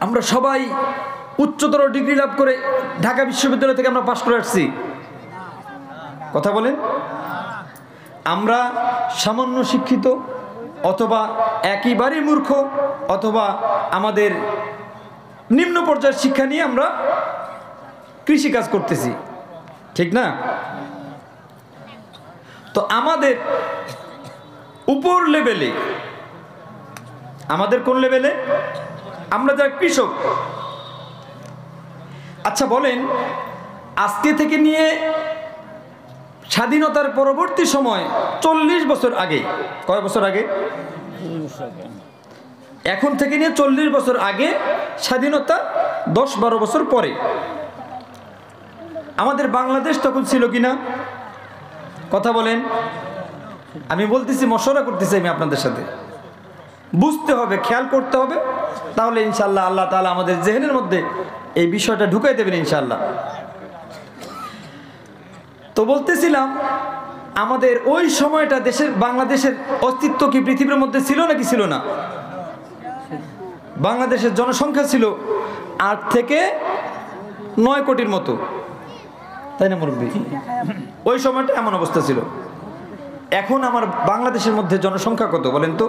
আমরা সবাই উচ্চতর ডিগ্রি লাভ করে ঢাকা বিশ্ববিদ্যালয় থেকে আমরা পাশ করে আসছি, কথা বলেন। আমরা সামান্য শিক্ষিত, অথবা একেবারেই মূর্খ, অথবা আমাদের নিম্ন পর্যায়ের শিক্ষা নিয়ে আমরা কৃষিকাজ করতেছি, ঠিক না? তো আমাদের উপর লেভেলে, আমাদের কোন লেভেলে? আমরা যারা কৃষক। আচ্ছা বলেন, আজকে থেকে নিয়ে স্বাধীনতার পরবর্তী সময় 40 বছর আগে, কয় বছর আগে? এখন থেকে নিয়ে 40 বছর আগে, স্বাধীনতা 10-12 বছর পরে আমাদের বাংলাদেশ তখন ছিল কিনা? কথা বলেন। আমি বলতেছি, মশওয়ারা করতেছি আমি আপনাদের সাথে, বুঝতে হবে, খেয়াল করতে হবে, তাহলে ইনশাআল্লাহ আল্লাহ তাআলা আমাদের জেহেনের মধ্যে এই বিষয়টা ঢুকাই দেবেন ইনশাআল্লাহ। তো বলতেছিলাম, আমাদের ওই সময়টা দেশের, বাংলাদেশের অস্তিত্ব কি পৃথিবীর মধ্যে ছিল নাকি ছিল না? বাংলাদেশের জনসংখ্যা ছিল 8 থেকে 9 কোটির মতো, তাই না মুরব্বী? ওই সময়টা এমন অবস্থা ছিল। এখন আমার বাংলাদেশের মধ্যে জনসংখ্যা কত বলেন তো?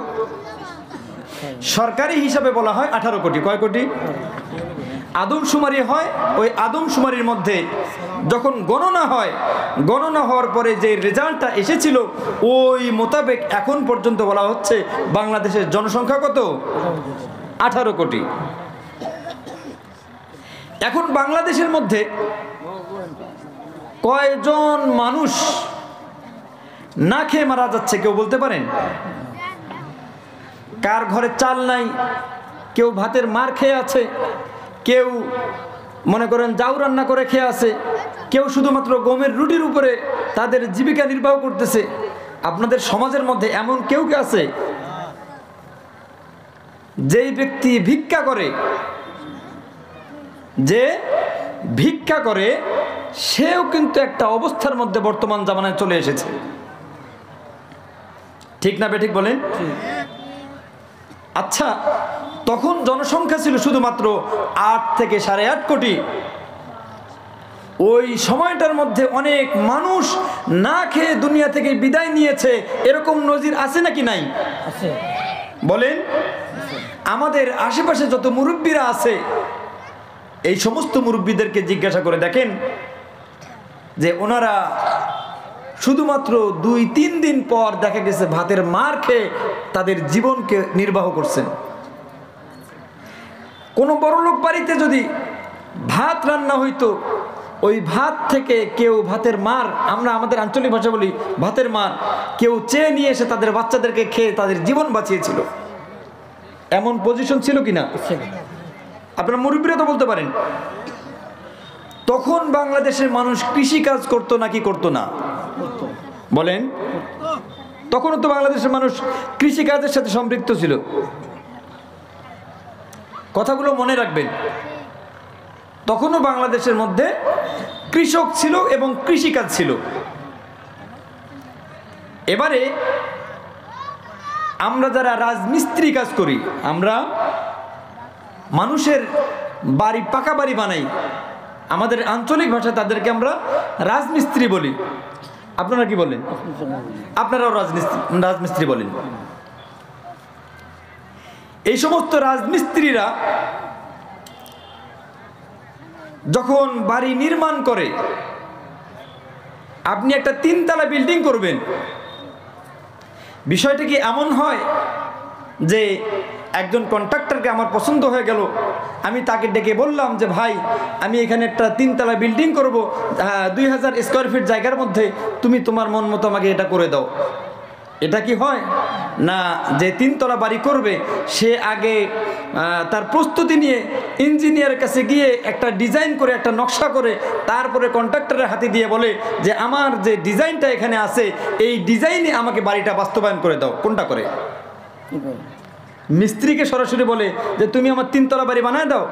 সরকারি হিসাবে বলা হয় 18 কোটি। কয় কোটি? আদমশুমারি হয়, ওই আদমশুমারির মধ্যে যখন গণনা হয়, গণনা হওয়ার পরে যে রেজাল্টটা এসেছিল ওই মোতাবেক এখন পর্যন্ত বলা হচ্ছে বাংলাদেশের জনসংখ্যা কত? 18 কোটি। এখন বাংলাদেশের মধ্যে কয়জন মানুষ না খেয়ে মারা যাচ্ছে কেউ বলতে পারেন? কার ঘরে চাল নাই, কেউ ভাতের মার খেয়ে আছে, কেউ মনে করেন জাউ রান্না করে খেয়ে আছে, কেউ শুধুমাত্র গমের রুটির উপরে তাদের জীবিকা নির্বাহ করতেছে। আপনাদের সমাজের মধ্যে এমন কেউ কে আছে? যেই ব্যক্তি ভিক্ষা করে, যে ভিক্ষা করে, সেও কিন্তু একটা অবস্থার মধ্যে বর্তমান জামানায় চলে এসেছে, ঠিক না বেঠিক বলেন? আচ্ছা, তখন জনসংখ্যা ছিল শুধুমাত্র 8 থেকে 8.5 কোটি। ওই সময়টার মধ্যে অনেক মানুষ না খেয়ে দুনিয়া থেকে বিদায় নিয়েছে, এরকম নজির আছে নাকি নাই? আছে। বলেন, আমাদের আশেপাশে যত মুরব্বীরা আছে, এই সমস্ত মুরব্বীদেরকে জিজ্ঞাসা করে দেখেন যে ওনারা শুধুমাত্র 2-3 দিন পর দেখা গেছে ভাতের মার খেয়ে তাদের জীবনকে নির্বাহ করছেন। কোনো বড়লোক বাড়িতে যদি ভাত রান্না হইতো, ওই ভাত থেকে কেউ ভাতের মার, আমরা আমাদের আঞ্চলিক ভাষা বলি ভাতের মার, কেউ চেয়ে নিয়ে এসে তাদের বাচ্চাদেরকে খেয়ে তাদের জীবন বাঁচিয়েছিল। এমন পজিশন ছিল কিনা? আপনারা মুরব্বীরা তো বলতে পারেন। তখন বাংলাদেশের মানুষ কৃষি কাজ করতো নাকি করতো না? বলেন, তখনও তো বাংলাদেশের মানুষ কৃষি কাজের সাথে সম্পৃক্ত ছিল। কথাগুলো মনে রাখবেন। তখনও বাংলাদেশের মধ্যে কৃষক ছিল এবং কৃষিকাজ ছিল। এবারে আমরা যারা রাজমিস্ত্রি কাজ করি, আমরা মানুষের বাড়ি, পাকা বাড়ি বানাই, আমাদের আঞ্চলিক ভাষায় তাদেরকে আমরা রাজমিস্ত্রি বলি। আপনারা কি বলেন? আপনারাও রাজমিস্ত্রি বলেন। এই সমস্ত রাজমিস্ত্রিরা যখন বাড়ি নির্মাণ করে, আপনি একটা 3 তলা বিল্ডিং করবেন, বিষয়টা কি এমন হয় যে একজন কন্ট্রাক্টরকে আমার পছন্দ হয়ে গেল, আমি তাকে ডেকে বললাম যে ভাই, আমি এখানে একটা 3 তলা বিল্ডিং করব, 2000 স্কোয়ার ফিট জায়গার মধ্যে, তুমি তোমার মন মতো আমাকে এটা করে দাও। এটা কি হয় না? যে 3 তলা বাড়ি করবে সে আগে তার প্রস্তুতি নিয়ে ইঞ্জিনিয়ারের কাছে গিয়ে একটা ডিজাইন করে, একটা নকশা করে, তারপরে কন্ট্রাক্টরের হাতে দিয়ে বলে যে আমার যে ডিজাইনটা এখানে আছে এই ডিজাইনে আমাকে বাড়িটা বাস্তবায়ন করে দাও। কোনটা করে? মিস্ত্রিকে সরাসরি বলে যে তুমি আমার 3 তলা বাড়ি বানায় দাও,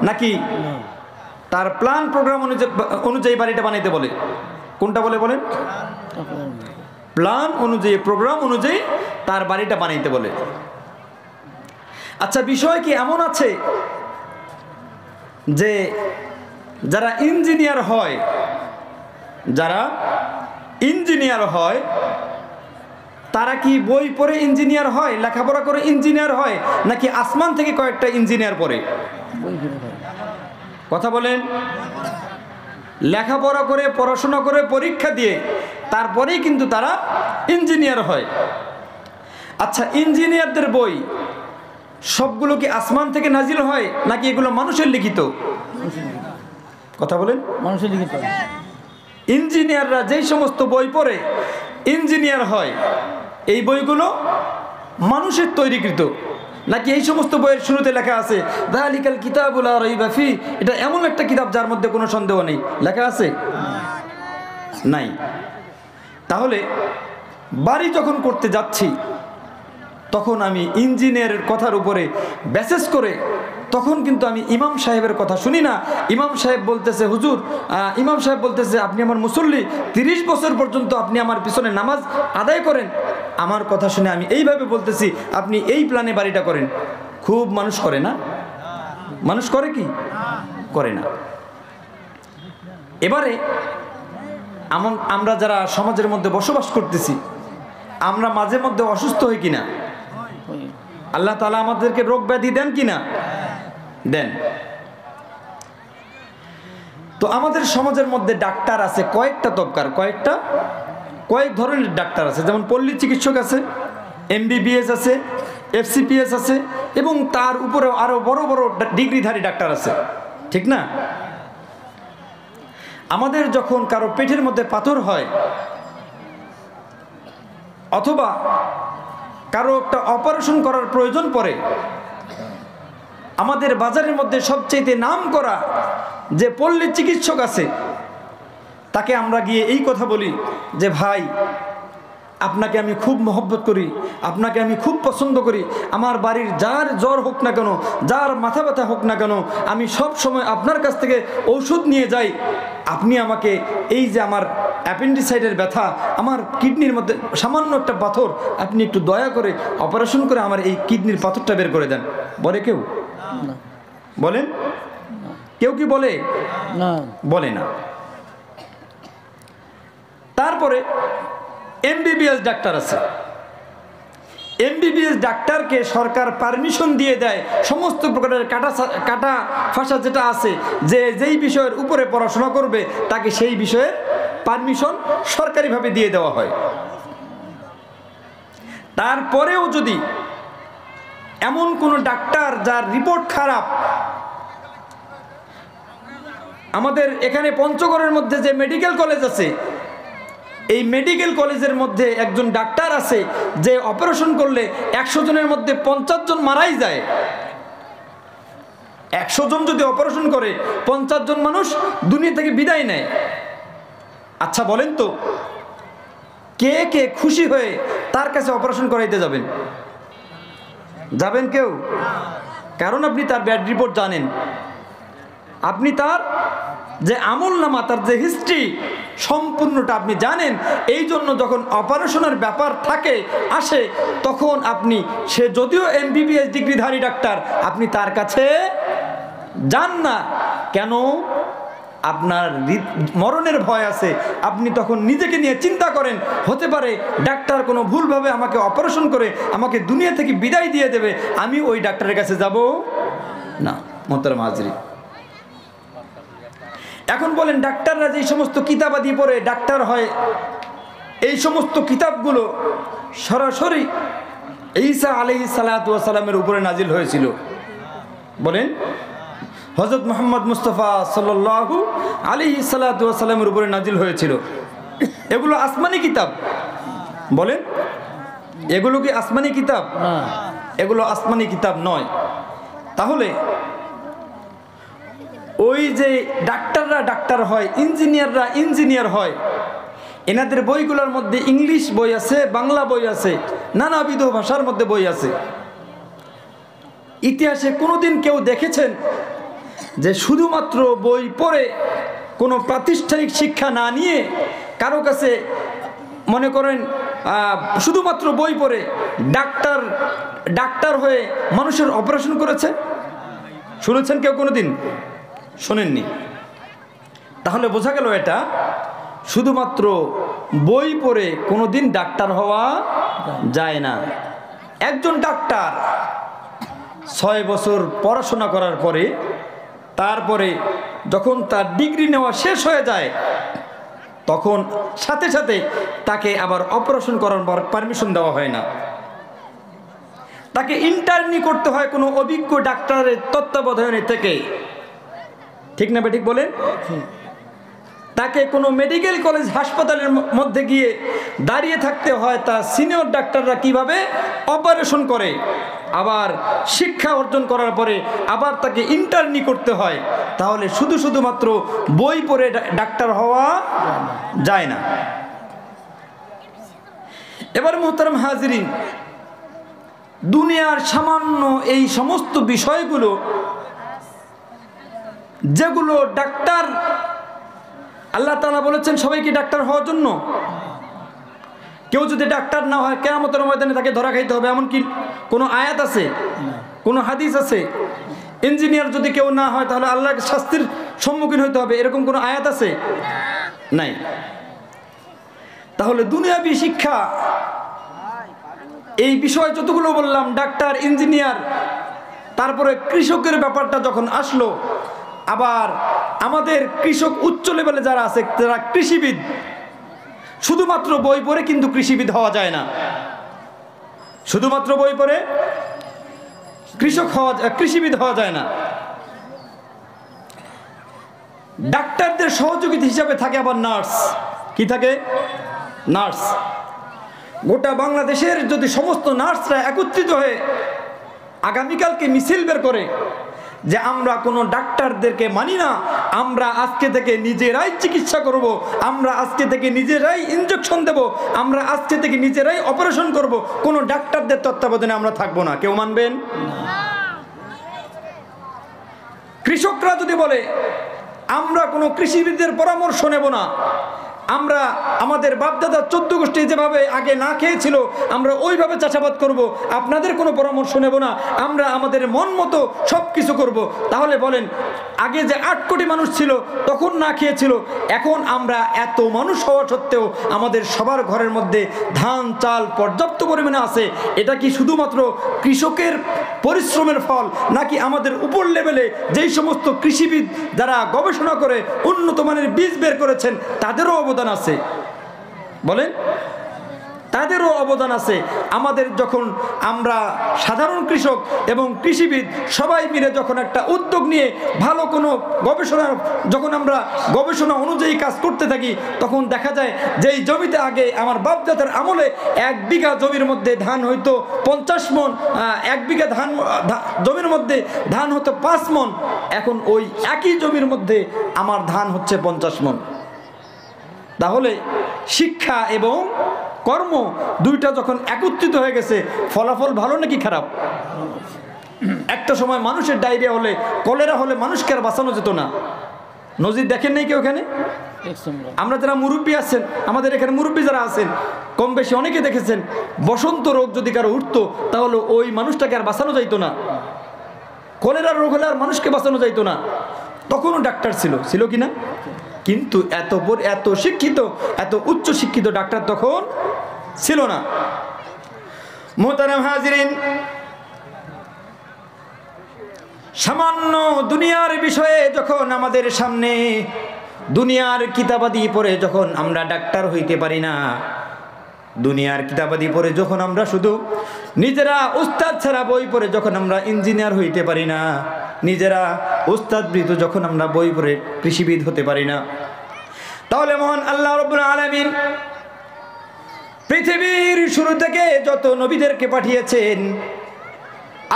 নাকি তার প্ল্যান প্রোগ্রাম অনুযায়ী বাড়িটা বানাইতে বলে? কোনটা বলে বলেন? প্ল্যান অনুযায়ী, প্রোগ্রাম অনুযায়ী তার বাড়িটা বানাইতে বলে। আচ্ছা, বিষয় কি এমন আছে যে যারা ইঞ্জিনিয়ার হয়, যারা ইঞ্জিনিয়ার হয় তারা কি বই পড়ে ইঞ্জিনিয়ার হয়, লেখাপড়া করে ইঞ্জিনিয়ার হয়, নাকি আসমান থেকে কয়েকটা ইঞ্জিনিয়ার পড়ে? কথা বলেন। লেখাপড়া করে, পড়াশোনা করে, পরীক্ষা দিয়ে তারপরেই কিন্তু তারা ইঞ্জিনিয়ার হয়। আচ্ছা, ইঞ্জিনিয়ারদের বই সবগুলো কি আসমান থেকে নাজিল হয়, নাকি এগুলো মানুষের লিখিত? কথা বলেন। মানুষের লিখিত। ইঞ্জিনিয়াররা যেই সমস্ত বই পড়ে ইঞ্জিনিয়ার হয়, এই বইগুলো মানুষের তৈরিকৃত, নাকি এই সমস্ত বইয়ের শুরুতে লেখা আছে যালিকাল কিতাবুল লা রাইবা ফি, এটা এমন একটা কিতাব যার মধ্যে কোনো সন্দেহ নেই, লেখা আছে? নাই। তাহলে বাড়ি যখন করতে যাচ্ছি তখন আমি ইঞ্জিনিয়ারের কথার উপরে বেসিস করে তখন কিন্তু আমি ইমাম সাহেবের কথা শুনি না। ইমাম সাহেব বলতেছে, হুজুর, ইমাম সাহেব বলতেছে আপনি আমার মুসল্লি, 30 বছর পর্যন্ত আপনি আমার পিছনে নামাজ আদায় করেন, আমার কথা শুনে আমি এইভাবে বলতেছি আপনি এই প্ল্যানে বাড়িটা করেন। খুব মানুষ করে না? মানুষ করে কি করে না? এবারে আমরা যারা সমাজের মধ্যে বসবাস করতেছি, আমরা মাঝে মধ্যে অসুস্থ হই কিনা? আল্লাহ তাআলা আমাদেরকে রোগ ব্যাধি দেন কিনা? দেন। তো আমাদের সমাজের মধ্যে ডাক্তার আছে কয়েকটা তবকার, কয়েক ধরনের ডাক্তার আছে। যেমন পল্লী চিকিৎসক আছে, MBBS আছে, FCPS আছে, এবং তার উপরে আরো বড় বড় ডিগ্রিধারী ডাক্তার আছে, ঠিক না? আমাদের যখন কারো পেটের মধ্যে পাথর হয় অথবা কারো একটা অপারেশন করার প্রয়োজন পড়ে, আমাদের বাজারের মধ্যে সবচেয়ে নাম করা যে পল্লী চিকিৎসক আছে তাকে আমরা গিয়ে এই কথা বলি যে ভাই, আপনাকে আমি খুব মহব্বত করি, আপনাকে আমি খুব পছন্দ করি, আমার বাড়ির যার জ্বর হোক না কেন, যার মাথা ব্যথা হোক না কেন, আমি সব সময় আপনার কাছ থেকে ঔষধ নিয়ে যাই। আপনি আমাকে এই যে আমার অ্যাপেন্ডিসাইডের ব্যথা, আমার কিডনির মধ্যে সামান্য একটা পাথর, আপনি একটু দয়া করে অপারেশন করে আমার এই কিডনির পাথরটা বের করে দেন। বলে কেউ? বলেন, কেউ কি বলে? না, বলে না। তারপরে MBBS ডাক্তার আছে। MBBS ডাক্তারকে সরকার পারমিশন দিয়ে দেয় সমস্ত প্রকারের কাটা ফাঁসা যেটা আছে, যে যেই বিষয়ের উপরে পড়াশোনা করবে তাকে সেই বিষয়ের পারমিশন সরকারিভাবে দিয়ে দেওয়া হয়। তারপরেও যদি এমন কোনো ডাক্তার যার রিপোর্ট খারাপ, আমাদের এখানে পঞ্চগড়ের মধ্যে যে মেডিকেল কলেজ আছে, এই মেডিকেল কলেজের মধ্যে একজন ডাক্তার আছে যে অপারেশন করলে 100 জনের মধ্যে 50 জন মারাই যায়। 100 জন যদি অপারেশন করে 50 জন মানুষ দুনিয়া থেকে বিদায় নেয়। আচ্ছা বলেন তো, কে কে খুশি হয়ে তার কাছে অপারেশন করাইতে যাবেন? যাবেন কেউ? কারণ আপনি তার ব্যাড রিপোর্ট জানেন, আপনি তার যে আমল নামা, তার যে হিস্ট্রি সম্পূর্ণটা আপনি জানেন। এই জন্য যখন অপারেশনের ব্যাপার থাকে আসে, তখন আপনি, সে যদিও MBBS ডিগ্রিধারী ডাক্তার, আপনি তার কাছে যান না। কেন? আপনার মরণের ভয় আছে। আপনি তখন নিজেকে নিয়ে চিন্তা করেন, হতে পারে ডাক্তার কোনো ভুলভাবে আমাকে অপারেশন করে আমাকে দুনিয়া থেকে বিদায় দিয়ে দেবে, আমি ওই ডাক্তারের কাছে যাব না। মোহতারাম হাজরিন, এখন বলেন, ডাক্তাররা যে সমস্ত কিতাবাদি পড়ে ডাক্তার হয়, এই সমস্ত কিতাবগুলো সরাসরি ঈসা আলাইহিস সালাতু ওয়াস সালামের উপরে নাজিল হয়েছিল। বলেন, হযরত মুহাম্মদ মুস্তাফা সাল্লাল্লাহু আলাইহিস সালাতু ওয়াস সালামের উপরে নাজিল হয়েছিল। এগুলো আসমানি কিতাব। বলেন, এগুলো কি আসমানি কিতাব? না, এগুলো আসমানি কিতাব নয়। তাহলে ওই যে ডাক্তাররা ডাক্তার হয়, ইঞ্জিনিয়াররা ইঞ্জিনিয়ার হয়, এনাদের বইগুলোর মধ্যে ইংলিশ বই আছে, বাংলা বই আছে, নানাবিধ ভাষার মধ্যে বই আছে। ইতিহাসে কোনোদিন কেউ দেখেছেন যে শুধুমাত্র বই পড়ে কোনো প্রাতিষ্ঠানিক শিক্ষা না নিয়ে কারো কাছে, মনে করেন শুধুমাত্র বই পড়ে ডাক্তার হয়ে মানুষের অপারেশন করেছে? শুনেছেন কেউ কোনোদিন? শোনেননি? তাহলে বোঝা গেল এটা শুধুমাত্র বই পড়ে কোনোদিন ডাক্তার হওয়া যায় না। একজন ডাক্তার 6 বছর পড়াশোনা করার পরে তারপরে যখন তার ডিগ্রি নেওয়া শেষ হয়ে যায় তখন সাথে সাথে তাকে আবার অপারেশন করার পারমিশন দেওয়া হয় না, তাকে ইন্টার্নি করতে হয় কোনো অভিজ্ঞ ডাক্তারের তত্ত্বাবধানে থেকে। ঠিক না ঠিক বলেন? তাকে কোনো মেডিকেল কলেজ হাসপাতালের মধ্যে গিয়ে দাঁড়িয়ে থাকতে হয় তা সিনিয়র ডাক্তাররা কিভাবে অপারেশন করে, আবার শিক্ষা অর্জন করার পরে আবার তাকে ইন্টার্নি করতে হয়। তাহলে শুধুমাত্র বই পড়ে ডাক্তার হওয়া যায় না। এবার মুহতারাম হাজিরিন, দুনিয়ার সামান্য এই সমস্ত বিষয়গুলো যেগুলো ডাক্তার আল্লাহ তাআলা বলেছেন সবাইকে ডাক্তার হওয়ার জন্য, কেউ যদি ডাক্তার না হয় কিয়ামতের ময়দানে তাকে ধরা খাইতে হবে, এমন কি কোনো আয়াত আছে, কোনো হাদিস আছে? ইঞ্জিনিয়ার যদি কেউ না হয় তাহলে আল্লাহর শাস্তির সম্মুখীন হতে হবে, এরকম কোনো আয়াত আছে? নাই। তাহলে দুনিয়াবি শিক্ষা এই বিষয় যতগুলো বললাম, ডাক্তার, ইঞ্জিনিয়ার, তারপরে কৃষকের ব্যাপারটা যখন আসলো, আবার আমাদের কৃষক উচ্চ লেভেলে যারা আছে যারা কৃষিবিদ, শুধুমাত্র বই পড়ে কিন্তু কৃষিবিদ হওয়া যায় না। শুধুমাত্র বই পড়ে কৃষিবিদ হওয়া যায় না। ডাক্তারদের সহযোগিতা হিসাবে থাকে আবার নার্স। কি থাকে? নার্স। গোটা বাংলাদেশের যদি সমস্ত নার্সরা একত্রিত হয়ে আগামীকালকে মিছিল বের করে যে আমরা কোনো ডাক্তারদেরকে মানি না, আমরা আজকে থেকে নিজেরাই চিকিৎসা করব, আমরা আজকে থেকে নিজেরাই ইনজেকশন দেব, আমরা আজকে থেকে নিজেরাই অপারেশন করব, কোনো ডাক্তারদের তত্ত্বাবধানে আমরা থাকবো না, কেউ মানবেন? কৃষকরা যদি বলে আমরা কোনো কৃষিবিদদের পরামর্শ নেব না, আমরা আমাদের বাপদাদা 14 গোষ্ঠী যেভাবে আগে না খেয়েছিল আমরা ওইভাবে চাষাবাদ করব, আপনাদের কোনো পরামর্শ নেব না, আমরা আমাদের মন মতো সব কিছু করব, তাহলে বলেন আগে যে 8 কোটি মানুষ ছিল তখন না খেয়েছিল, এখন আমরা এত মানুষ হওয়া সত্ত্বেও আমাদের সবার ঘরের মধ্যে ধান চাল পর্যাপ্ত পরিমাণে আছে, এটা কি শুধুমাত্র কৃষকের পরিশ্রমের ফল, নাকি আমাদের উপর লেভেলে যেই সমস্ত কৃষিবিদ যারা গবেষণা করে উন্নত মানের বীজ বের করেছেন তাদেরও অবদান আছে? বলেন, তাদেরও অবদান আছে। আমাদের যখন আমরা সাধারণ কৃষক এবং কৃষিবিদ সবাই মিলে যখন একটা উদ্যোগ নিয়ে ভালো কোনো যখন আমরা গবেষণা অনুযায়ী কাজ করতে থাকি, তখন দেখা যায় যে এই জমিতে আগে আমার বাপদাদার আমলে 1 বিঘা জমির মধ্যে ধান হইতো 50 মণ, 1 বিঘা জমির মধ্যে ধান হতো 5 মণ, এখন ওই একই জমির মধ্যে আমার ধান হচ্ছে 50 মণ। তাহলে শিক্ষা এবং কর্ম দুইটা যখন একত্রিত হয়ে গেছে, ফলাফল ভালো নাকি খারাপ? একটা সময় মানুষের ডায়রিয়া হলে, কলেরা হলে মানুষকে আর বাঁচানো যেত না। নজির দেখেন নাই কেউ এখানে? আমরা যারা মুরব্বী আছেন, আমাদের এখানে মুরব্বী যারা আছেন কম বেশি অনেকে দেখেছেন, বসন্ত রোগ যদি কারো উঠতো তাহলে ওই মানুষটাকে আর বাঁচানো যাইতো না। কলেরা রোগ হলে আর মানুষকে বাঁচানো যাইতো না। তখনও ডাক্তার ছিল কি না? কিন্তু এত শিক্ষিত, এত উচ্চ শিক্ষিত ডাক্তার তখন ছিল না। মুহতারাম হাজিরিন, সামান্য দুনিয়ার বিষয়ে যখন আমাদের সামনে দুনিয়ার কিতাবাদি পড়ে যখন আমরা ডাক্তার হইতে পারি না, দুনিয়ার কিতাবাদি পড়ে যখন আমরা শুধু নিজেরা উস্তাদ ছাড়া বই পড়ে যখন আমরা ইঞ্জিনিয়ার হইতে পারি না, নিজেরা উস্তাদবৃত যখন আমরা বই পড়ে কৃষিবিদ হতে পারি না, তাহলে মহান আল্লাহ রাব্বুল আলামিন পৃথিবীর শুরু থেকে যত নবীদেরকে পাঠিয়েছেন,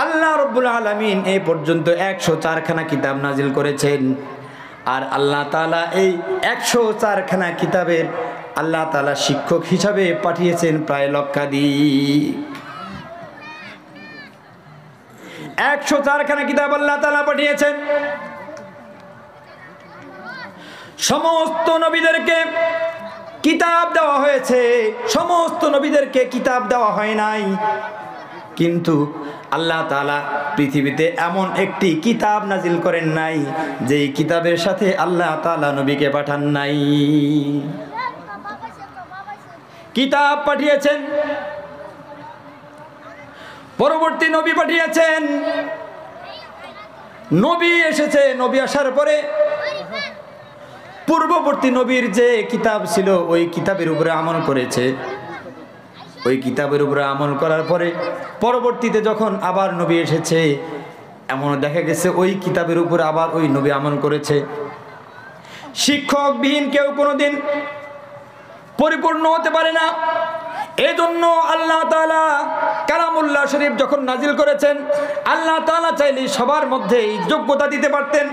আল্লাহ রাব্বুল আলামিন এই পর্যন্ত 104খানা কিতাব নাজিল করেছেন। আর আল্লাহ তাআলা এই 104খানা কিতাবের আল্লাহ তাআলা শিক্ষক হিসাবে পাঠিয়েছেন প্রায় লক্ষাধিক। 104খানা কিতাব আল্লাহ তাআলা পাঠিয়েছেন। সমস্ত নবীদেরকে কিতাব দেওয়া হয়েছে, সমস্ত নবীদেরকে কিতাব দেওয়া হয় নাই। কিন্তু আল্লাহ তাআলা পৃথিবীতে এমন একটি কিতাব নাজিল করেন নাই যেই কিতাবের সাথে আল্লাহ তাআলা নবীকে পাঠান নাই। কিতাব পাঠিয়েছেন, পরবর্তী নবী পাঠিয়েছেন, নবী এসেছে, নবী আসার পরে পূর্ববর্তী নবীর যে কিতাব ছিল ওই কিতাবের উপরে আমল করেছে। ওই কিতাবের উপরে আমল করার পরে পরবর্তীতে যখন আবার নবী এসেছে, এমন দেখা গেছে ওই কিতাবের উপরে আবার ওই নবী আমল করেছে। শিক্ষকবিহীন কেউ কোনোদিন পরিপূর্ণ হতে পারে না। এজন্য আল্লাহ তাআলা কালামুল্লাহ শরীফ যখন নাজিল করেছেন, আল্লাহ তাআলা চাইলে সবার মধ্যে এই যোগ্যতা দিতে পারতেন,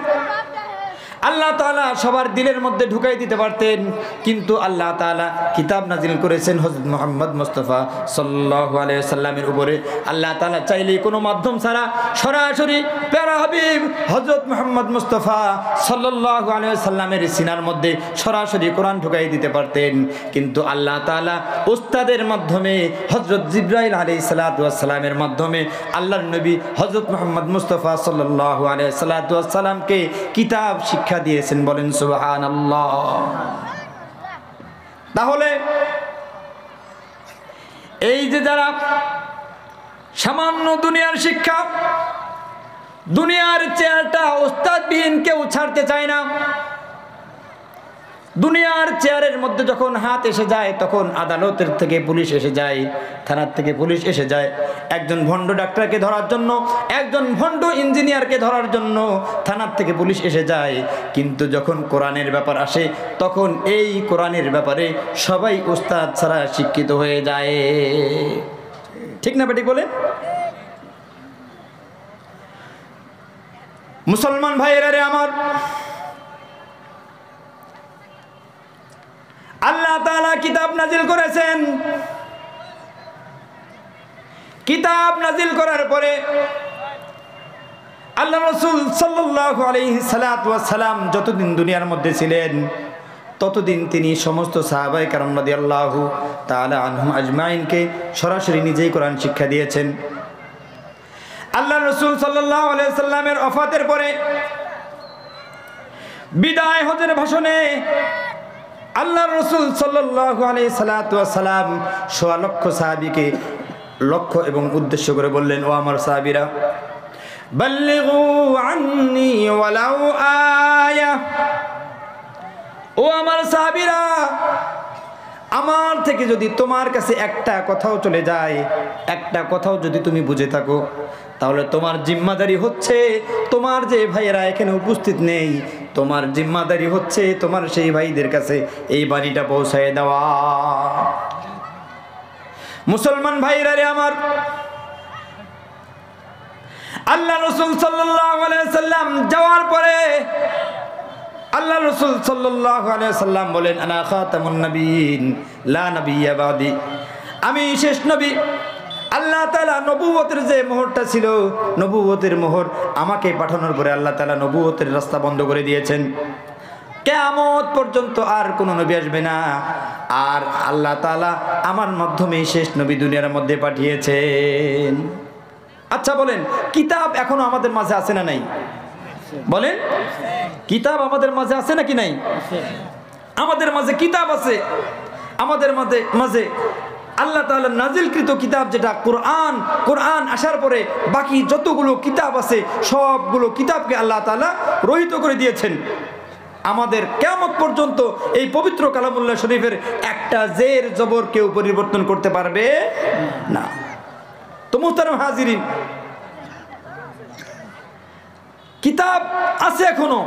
আল্লাহ তাআলা সবার দিলের মধ্যে ঢুকাই দিতে পারতেন, কিন্তু আল্লাহ তাআলা কিতাব নাজিল করেছেন হযরত মুহাম্মদ মুস্তাফা সাল্লাল্লাহু আলাইহি ওয়াসাল্লামের উপরে। আল্লাহ তাআলা চাইলে কোনো মাধ্যম ছাড়া সরাসরি প্যারা হাবিব হযরত মুহাম্মদ মুস্তাফা সাল্লাল্লাহু আলাইহি ওয়াসাল্লামের সিনার মধ্যে সরাসরি কোরআন ঢুকাই দিতে পারতেন, কিন্তু আল্লাহ তাআলা উস্তাদের মাধ্যমে হযরত জিবরাইল আলাইহিস সালাতু ওয়াস সালামের মাধ্যমে আল্লাহর নবী হযরত মুহাম্মদ মুস্তাফা সাল্লাল্লাহু আলাইহি সালাতু ওয়াস সালামকে কিতাব শিক্ষা দিয়েছেন। বলেন সুবহানাল্লাহ। তাহলে এই যে যারা সামান্য দুনিয়ার শিক্ষা, দুনিয়ার চেয়ারটা উস্তাদবিহীন কেউ ছাড়তে চায় না। দুনিয়ার চেয়ারের মধ্যে যখন হাত এসে যায় তখন আদালতের থেকে পুলিশ এসে যায়, থানার থেকে পুলিশ এসে যায় একজন ভণ্ড ডাক্তারকে ধরার জন্য, একজন ভণ্ড ইঞ্জিনিয়ারকে ধরার জন্য থানার থেকে পুলিশ এসে যায়। কিন্তু যখন কোরআনের ব্যাপার আসে তখন এই কোরআনের ব্যাপারে সবাই উস্তাদ ছাড়া শিক্ষিত হয়ে যায়। ঠিক না বেটি বলে? মুসলমান ভাইয়েরা রে আমার, আল্লাহ তাআলা কিতাব নাজিল করেছেন। কিতাব নাজিল করার পরে আল্লাহ রাসূল সাল্লাল্লাহু আলাইহি সাল্লাতু ওয়াস সালাম যতদিন দুনিয়ার মধ্যে ছিলেন ততদিন তিনি সমস্ত সাহাবায়ে কেরাম রাদিয়াল্লাহু তাআলা আনহুম আজমাইনকে সরাসরি নিজেই কোরআন শিক্ষা দিয়েছেন। আল্লাহ রাসূল সাল্লাল্লাহু আলাইহি সাল্লামের ওফাতের পরে বিদায় হজের ভাষণে আল্লাহ রাসূল সাল্লাল্লাহু আলাইহি সাল্লাতু ওয়াস সালাম সোয়া লক্ষ সাহাবীকে লক্ষ্য এবং উদ্দেশ্য করে বললেন, ও আমার সাহাবীরা, বাল্লিগু আন্নী ওয়ালাউ আয়া, ও আমার সাহাবীরা, আমার থেকে যদি তোমার কাছে একটা কথাও চলে যায়, একটা কথাও যদি তুমি বুঝে থাকো, তাহলে তোমার জিম্মাদারি হচ্ছে, তোমার যে ভাইয়েরা এখানে উপস্থিত নেই, তোমার জিম্মাদারি হচ্ছে তোমার সেই ভাইদের কাছে এই বাণীটা পৌঁছায় দেওয়া। মুসলমান ভাইরা রে আমার, আল্লাহ রাসূল সাল্লাল্লাহু আলাইহি সাল্লাম যাওয়ার পরে আল্লাহ রাসূল সাল্লাল্লাহু আলাইহি সাল্লাম বলেন, আনা খাতামুন নবিয়্যিন লা নাবিয়্যা বাদি, আমি শেষ নবী। আল্লাহ তাআলা নবুয়তের যে মোহরটা ছিল, নবুয়তের মোহর আমাকে পাঠানোর পরে আল্লাহ তাআলা নবুয়তের রাস্তা বন্ধ করে দিয়েছেন। কিয়ামত পর্যন্ত আর কোন নবী আসবে না, আর আল্লাহ তাআলা আমার মাধ্যমে শেষ নবী দুনিয়ার মধ্যে পাঠিয়েছেন। আচ্ছা বলেন, কিতাব এখনো আমাদের মাঝে আছে না নাই? বলেন, কিতাব আমাদের মাঝে আছে নাকি নাই? আমাদের মাঝে কিতাব আছে। আমাদের মাঝে আল্লাহ তাআলা নাজিলকৃত কিতাব যেটা কোরআন, কোরআন আসার পরে বাকি যতগুলো কিতাব আছে সবগুলো কিতাবকে আল্লাহ তাআলা রহিত করে দিয়েছেন। আমাদের কিয়ামত পর্যন্ত এই পবিত্র কালামুল্লাহ শরীফের একটা জের জবর কেউ পরিবর্তন করতে পারবে না। তো মুহতারাম হাজিরিন, কিতাব আছে এখনো,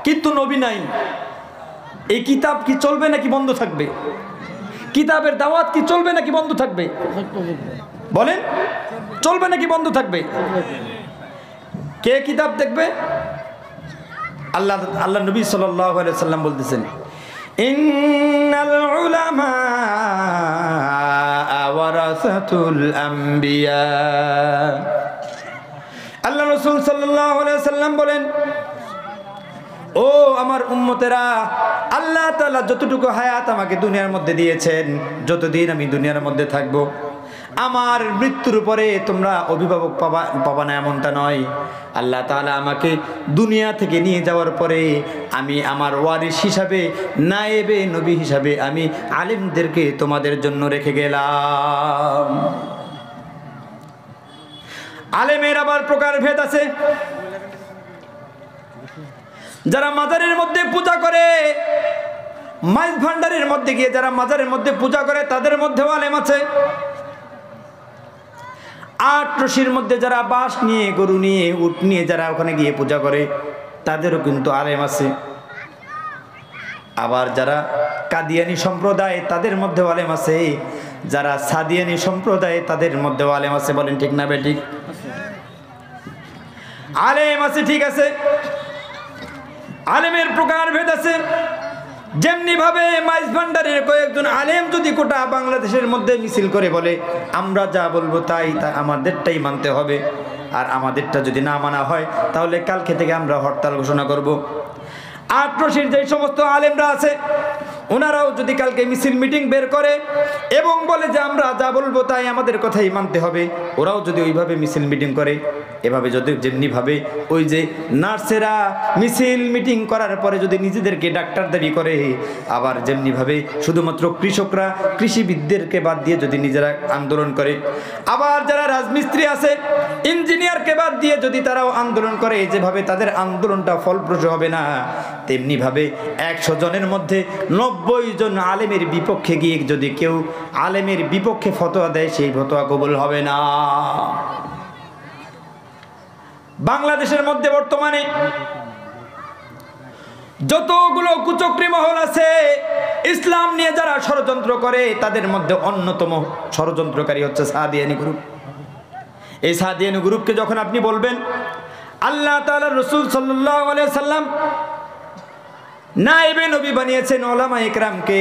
কিন্তু নবী নাই। এই কিতাব কি চলবে নাকি বন্ধ থাকবে? কিতাবের দাওয়াত কি চলবে নাকি বন্ধ থাকবে? বলেন, চলবে নাকি বন্ধ থাকবে? কে কিতাব দেখবে? আল্লাহ নবী সাল্লাল্লাহু আলাইহি সাল্লাম বলতেছেন, ইন্নাল উলামা ওয়ারাসাতুল আম্বিয়া। আল্লাহ রাসূল সাল্লাল্লাহু আলাইহি সাল্লাম বলেন, ও আমার উম্মতেরা, আল্লাহ তাআলা যতটুকু হায়াত আমাকে দুনিয়ার মধ্যে দিয়েছেন, যতদিন আমি দুনিয়ার মধ্যে থাকবো, আমার মৃত্যুর পরে তোমরা অভিভাবক পাবা না এমনটা নয়। আল্লাহ তাআলা আমাকে দুনিয়া থেকে নিয়ে যাওয়ার পরে আমি আমার ওয়ারিস হিসাবে, নায়েবে নবী হিসাবে আমি আলেমদেরকে তোমাদের জন্য রেখে গেলাম। আলেমের আবার প্রকারভেদ আছে। যারা মাজারের মধ্যে পূজা করে, মাইজ ভান্ডারের মধ্যে গিয়ে যারা মাজারের মধ্যে পূজা করে, তাদের মধ্যেও আলেম আছে। আট রশির মধ্যে যারা বাঁশ নিয়ে, গরু নিয়ে, উট নিয়ে যারা ওখানে গিয়ে পূজা করে, তাদেরও কিন্তু আলেম আছে। আবার যারা কাদিয়ানি সম্প্রদায়, তাদের মধ্যেও আলেম আছে। যারা সাদিয়ানি সম্প্রদায়, তাদের মধ্যেও আলেম আছে। বলেন ঠিক না বেঠিক? আলেম আছে, ঠিক আছে। আলেমের প্রকারভেদ আছে। যেমনি ভাবে মাইজ ভান্ডারের কয়েকজন আলেম যদি গোটা বাংলাদেশের মধ্যে মিছিল করে বলে আমরা যা বলবো তাই আমাদেরটাই মানতে হবে, আর আমাদেরটা যদি না মানা হয় তাহলে কালকে থেকে আমরা হরতাল ঘোষণা করব। আটরশির যে সমস্ত আলেমরা আছে, ওনারাও যদি কালকে মিছিল মিটিং বের করে এবং বলে যে আমরা যা বলবো তাই আমাদের কথাই মানতে হবে, ওরাও যদি ওইভাবে মিছিল মিটিং করে, এভাবে যদি যেমনিভাবে ওই যে নার্সেরা মিছিল মিটিং করার পরে যদি নিজেদেরকে ডাক্তার দাবি করে, আবার যেমনিভাবে শুধুমাত্র কৃষকরা কৃষিবিদদেরকে বাদ দিয়ে যদি নিজেরা আন্দোলন করে, আবার যারা রাজমিস্ত্রি আছে ইঞ্জিনিয়ারকে বাদ দিয়ে যদি তারাও আন্দোলন করে, যেভাবে তাদের আন্দোলনটা ফলপ্রসূ হবে না, তেমনিভাবে 100 জনের মধ্যে 90 জন আলেমের বিপক্ষে গিয়ে যদি কেউ আলেমের বিপক্ষে ফতোয়া দেয়, সেই ফতোয়া কবুল হবে না। বাংলাদেশের মধ্যে বর্তমানে যতগুলো কুচক্রী মহল আছে, ইসলাম নিয়ে যারা ষড়যন্ত্র করে, তাদের মধ্যে অন্যতম ষড়যন্ত্রকারী হচ্ছে সাদিয়ানি গ্রুপ। এই সাদিয়ানি গ্রুপকে যখন আপনি বলবেন আল্লাহ তাআলার রাসূল সাল্লাল্লাহু আলাইহি সাল্লাম নায়েবে নবী বানিয়েছেন ওলামায়ে কেরামকে,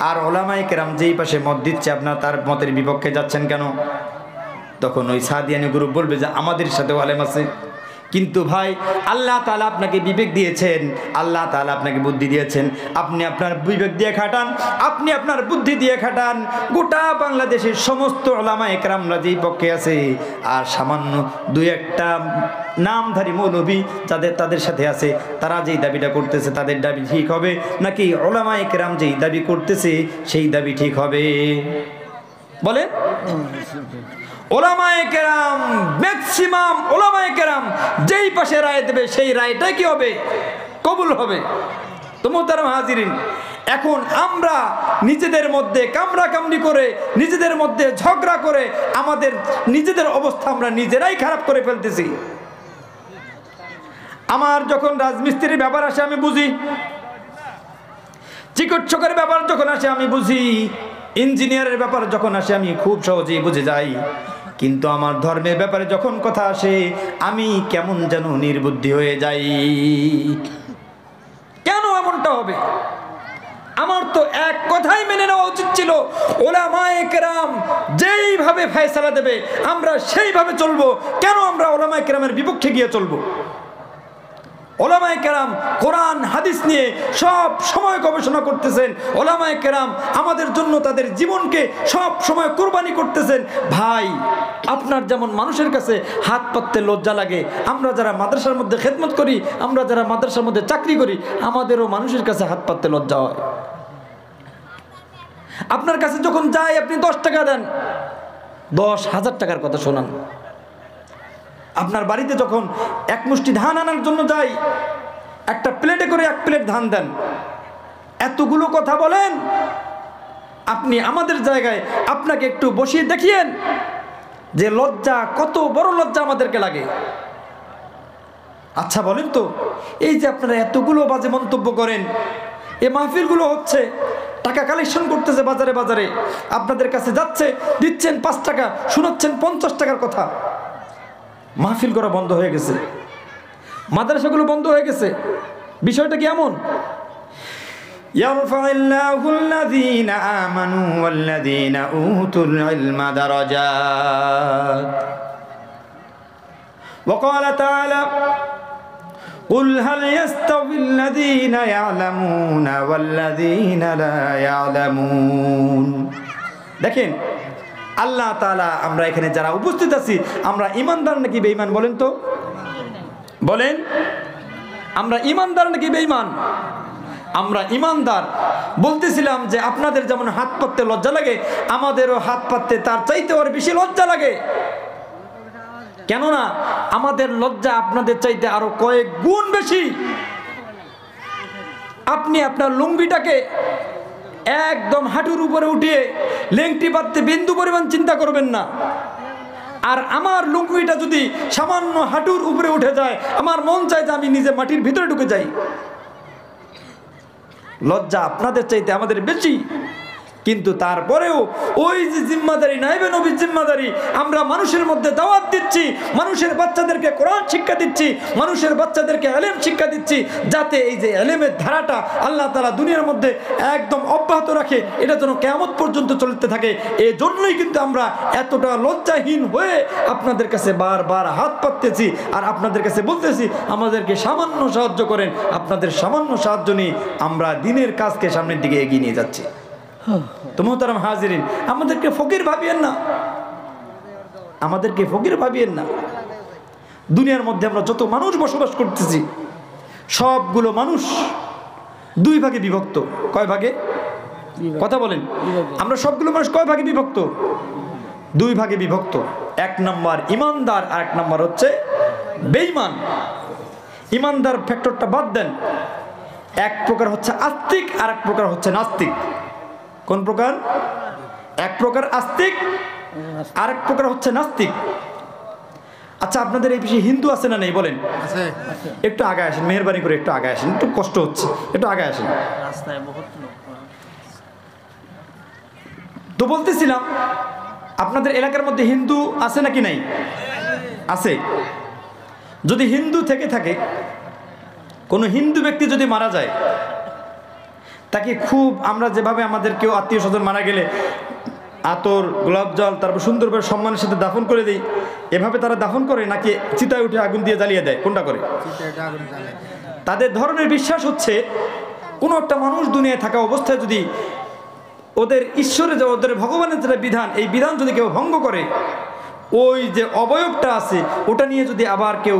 আর ওলামায়ে কেরাম যেই পাশে মত দিচ্ছে আপনার তার মতের বিপক্ষে যাচ্ছেন কেন? তখন ওই সাদিয়ানি গ্রুপ বলবে যে আমাদের সাথে আলেম আছে। কিন্তু ভাই, আল্লাহ তাআলা আপনাকে বিবেক দিয়েছেন, আল্লাহ তাআলা আপনাকে বুদ্ধি দিয়েছেন, আপনি আপনার বিবেক দিয়ে খাটান, আপনি আপনার বুদ্ধি দিয়ে খাটান। গোটা বাংলাদেশের সমস্ত ওলামায়ে কেরামরা যেই পক্ষে আছে, আর সামান্য 2-1টা নামধারী মৌলভী তাদের সাথে আছে, তারা যেই দাবিটা করতেছে তাদের দাবি ঠিক হবে, নাকি ওলামায়ে কেরাম যেই দাবি করতেছে সেই দাবি ঠিক হবে? বলে ওলামায়ে কেরাম, ম্যাক্সিমাম ওলামায়ে কেরাম যেই পাশে রায় দেবে সেই রায়টাই কি হবে? কবুল হবে। তো মোহতারাম হাজিরিন, এখন আমরা নিজেদের মধ্যে কামড়াকামড়ি করে, নিজেদের মধ্যে ঝগড়া করে আমাদের নিজেদের অবস্থা আমরা নিজেরাই খারাপ করে ফেলতেছি। আমার যখন রাজমিস্ত্রির ব্যাপার আসে আমি বুঝি, চিকিৎসকের ব্যাপার যখন আসে আমি বুঝি, ইঞ্জিনিয়ারের ব্যাপার যখন আসে আমি খুব সহজেই বুঝে যাই। কিন্তু আমার ধর্মের ব্যাপারে যখন কথা আসে আমি কেমন যেন নির্বুদ্ধি হয়ে যাই। কেন এমনটা হবে? আমার তো এক কথাই মেনে নেওয়া উচিত ছিল, ওলামায়ে কেরাম যেইভাবে ফয়সালা দেবে আমরা সেইভাবে চলবো। কেন আমরা ওলামায়ে কেরামের বিপক্ষে গিয়ে চলবো? ওলামায়ে কেরাম কোরআন হাদিস নিয়ে সব সময় গবেষণা করতেছেন। ওলামায়ে কেরাম আমাদের জন্য তাদের জীবনকে সব সময় কুরবানি করতেছেন। ভাই, আপনার যেমন মানুষের কাছে হাত পাততে লজ্জা লাগে, আমরা যারা মাদ্রাসার মধ্যে খেদমত করি, আমরা যারা মাদ্রাসার মধ্যে চাকরি করি, আমাদেরও মানুষের কাছে হাত পাততে লজ্জা হয়। আপনার কাছে যখন যাই আপনি 10 টাকা দেন, 10,000 টাকার কথা শোনান। আপনার বাড়িতে যখন এক মুষ্টি ধান আনার জন্য যাই, একটা প্লেটে করে 1 প্লেট ধান দেন, এতগুলো কথা বলেন। আপনি আমাদের জায়গায় আপনাকে একটু বসিয়ে দেখিয়েন যে লজ্জা, কত বড় লজ্জা আমাদেরকে লাগে। আচ্ছা বলেন তো, এই যে আপনারা এতগুলো বাজে মন্তব্য করেন, এই মাহফিলগুলো হচ্ছে, টাকা কালেকশন করতেছে বাজারে বাজারে, আপনাদের কাছে যাচ্ছে, দিচ্ছেন 5 টাকা, শোনাচ্ছেন 50 টাকার কথা, মাহফিল করা বন্ধ হয়ে গেছে, মাদ্রাসাগুলো বন্ধ হয়ে গেছে। বিষয়টা কি এমন? ইয়ারফা'িল্লাহু আল্লাযীনা আমানু ওয়াল্লাযীনা উতুল ইলমা দারাজাত। ওয়া ক্বালা তাআলা কুল হাল ইয়াস্তাবিল্লাযীনা ইয়ালামুনা ওয়াল্লাযীনা লা ইয়ালামুন। দেখেন, আল্লাহ তাআলা আমরা এখানে যারা উপস্থিত আছি আমরা ইমানদার নাকি বেঈমান বলেন তো? বলেন, আমরা ইমানদার নাকি বেঈমান? আমরা ইমানদার। বলতেছিলাম যে আপনাদের যেমন হাত পাততে লজ্জা লাগে, আমাদেরও হাত পাততে তার চাইতে আরো বেশি লজ্জা লাগে। কেননা আমাদের লজ্জা আপনাদের চাইতে আরো কয়েক গুণ বেশি। আপনি আপনার লুঙ্গিটাকে একদম হাঁটুর উপরে উঠিয়ে লেংটি পাততে বিন্দু পরিমাণ চিন্তা করবেন না। আর আমার লুঙ্গিটা যদি সামান্য হাঁটুর উপরে উঠে যায়, আমার মন চায় যে আমি নিজে মাটির ভিতরে ঢুকে যাই। লজ্জা আপনাদের চাইতে আমাদের বেশি, কিন্তু তারপরেও ওই যে জিম্মাদারি, নাইবে নবীর জিম্মাদারি, আমরা মানুষের মধ্যে দাওয়াত দিচ্ছি, মানুষের বাচ্চাদেরকে কোরআন শিক্ষা দিচ্ছি, মানুষের বাচ্চাদেরকে ইলম শিক্ষা দিচ্ছি, যাতে এই যে ইলমের ধারাটা আল্লাহ তাআলা দুনিয়ার মধ্যে একদম অব্যাহত রাখে, এটা যেন কিয়ামত পর্যন্ত চলতে থাকে। এই জন্যই কিন্তু আমরা এতটা লজ্জাহীন হয়ে আপনাদের কাছে বারবার হাত পাততেছি আর আপনাদের কাছে বলতেছি আমাদেরকে সামান্য সাহায্য করেন। আপনাদের সামান্য সাহায্য নিয়ে আমরা দিনের কাজকে সামনের দিকে এগিয়ে নিয়ে যাচ্ছি। তো মুহতারাম হাজিরিন, আমাদেরকে ফকির ভাবিয়েন না, আমাদেরকে ফকির ভাবিয়েন না। দুনিয়ার মধ্যে আমরা যত মানুষ বসবাস করতেছি, সবগুলো মানুষ দুই ভাগে বিভক্ত। কয় ভাগে? কথা বলেন। আমরা সবগুলো মানুষ কয় ভাগে বিভক্ত? দুই ভাগে বিভক্ত। এক নম্বর ইমানদার, আর এক নম্বর হচ্ছে বেঈমান। ইমানদার ফ্যাক্টরটা বাদ দেন। এক প্রকার হচ্ছে আস্তিক, আর এক প্রকার হচ্ছে নাস্তিক। কোন প্রকার? এক প্রকার আস্তিক, আরেক প্রকার হচ্ছে নাস্তিক। আচ্ছা, আপনাদের এই বিষয়ে হিন্দু আছে না নেই বলেন? একটু আগে আসেন, মেহরবানি করে একটু আগে আসেন, একটু কষ্ট হচ্ছে, একটু আগে আসেন। তো বলতেছিলাম আপনাদের এলাকার মধ্যে হিন্দু আছে নাকি নাই? আছে। যদি হিন্দু থেকে থাকে, কোনো হিন্দু ব্যক্তি যদি মারা যায়, তাকে খুব আমরা যেভাবে আমাদের কেউ আত্মীয় স্বজন মারা গেলে আতর, গোলাপ জল, তারপর সুন্দরভাবে সম্মানের সাথে দাফন করে দিই, এভাবে তারা দাফন করে নাকি চিতায় উঠে আগুন দিয়ে জ্বালিয়ে দেয়? কোনটা করে? তাদের ধরনের বিশ্বাস হচ্ছে কোনো একটা মানুষ দুনিয়ায় থাকা অবস্থায় যদি ওদের ঈশ্বরে যে ওদের ভগবানের যেটা বিধান, এই বিধান যদি কেউ ভঙ্গ করে, ওই যে অবয়বটা আছে ওটা নিয়ে যদি আবার কেউ